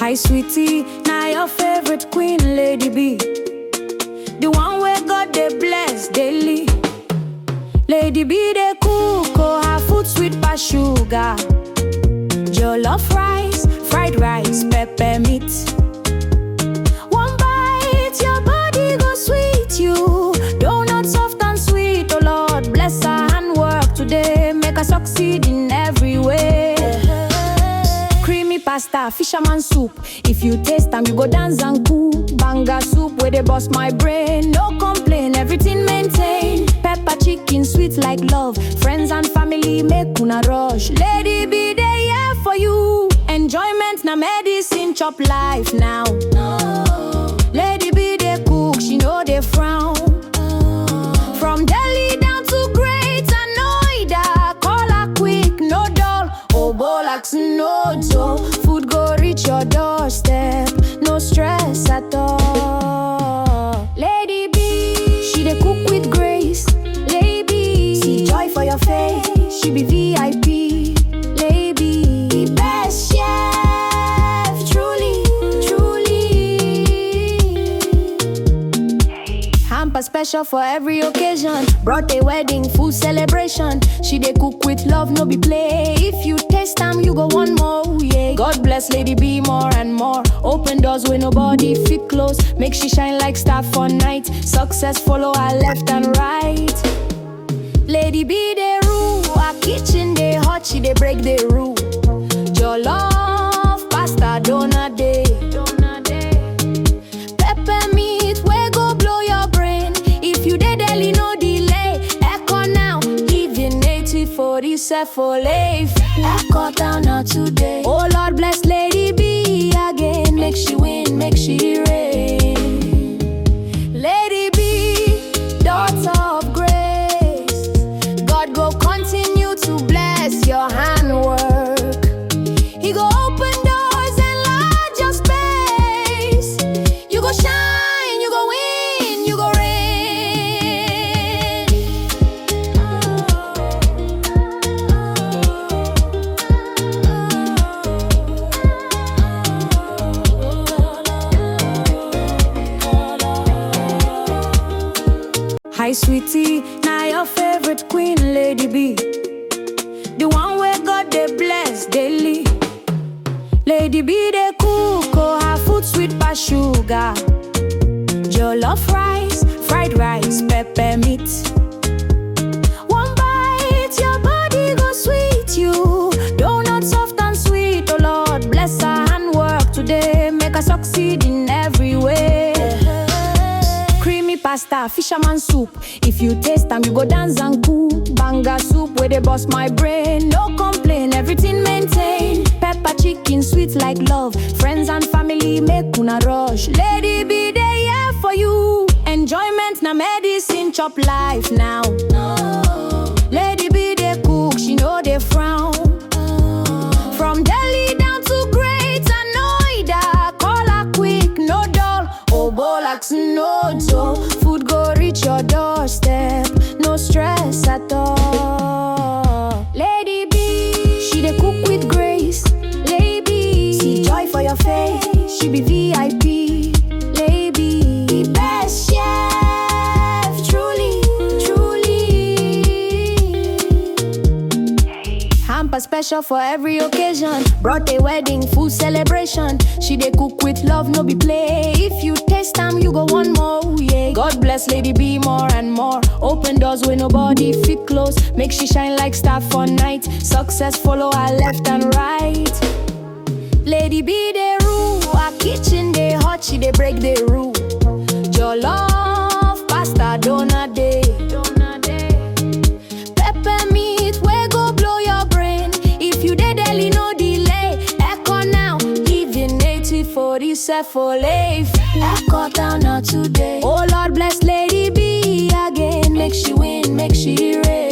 Hi sweetie, now your favorite queen, Lady B. The one where God they bless daily. Lady B they cook, oh her food sweet pass sugar. Jollof rice, fried rice, pepper meat. One bite, your body go sweet you. Donut soft and sweet, oh Lord bless her handwork today. Make her succeed in every way. Creamy pasta, fisherman soup. If you taste them, you go dance and cool. Banga soup where they bust my brain. No complain, everything maintain. Pepper chicken, sweet like love. Friends and family make una rush. Lady B, they here for you. Enjoyment na medicine, chop life now. Lady B, they cook, she know they frown. From Delhi down to Greater Noida, call her quick, no dull. Oh, Bolax, no dough. Food go reach your doorstep, no stress at all. Lady B, she dey cook with grace. Lady, see joy for your face. She be VIP. Lady, the best chef, truly, truly. Hamper special for every occasion. Birthday, wedding, food celebration. She dey cook with love, no be play. If you taste them, you go one more, yeah. God bless Lady B more and more. Open doors where nobody fit close. Make she shine like star for night. Success follow her left and right. Lady B they rule, her kitchen they hot, she they break the rule. Jollof, pasta, donut day. Pepper meat, we go blow your brain. If you dey Delhi, no delay. Echo now, even native for this for life. Echo down now today. Oh Lord bless Lady B again. Make she win, make she reign. Lady B, daughter of grace. God go continue to bless your handwork. He go open doors and enlarge your space. You go shine, you go win, you go reign. Hi sweetie, now your favorite queen, Lady B. The one where God they bless daily. Lady B they cook, oh her food sweet pass sugar. Jollof rice, fried rice, pepper meat. One bite, your body go sweet you. Donut soft and sweet, oh Lord bless her handwork today. Make her succeed in every way. Creamy pasta, fisherman soup. If you taste them, you go dance and cool. Banga soup where they bust my brain. No complain, everything maintain. Pepper chicken, sweet like love. Friends and family make una rush. Lady B, they here for you. Enjoyment na medicine, chop life now. Lady B, they cook, she know they frown. From Delhi down to Greater Noida, call her quick, no dull. Oh, Bolax, no dough. Food go reach your doorstep, no stress at all. Lady B, she dey cook with grace. Lady, see joy for your face. She be VIP. Lady, the best chef, truly, truly. Hamper special for every occasion. Birthday, wedding, food celebration. She dey cook with love, no be play. If you taste them, you go one more, yeah. God bless Lady B more and more. Open doors where nobody fit close. Make she shine like star for night. Success follow her left and right. Lady B they rule, her kitchen they hot, she they break the rule. Jollof, pasta, donut day. Pepper meat, we go blow your brain. If you dey Delhi, no delay. Echo now, even native for this for life. Echo down now today. Oh Lord bless Lady B again. Make she win, make she reign.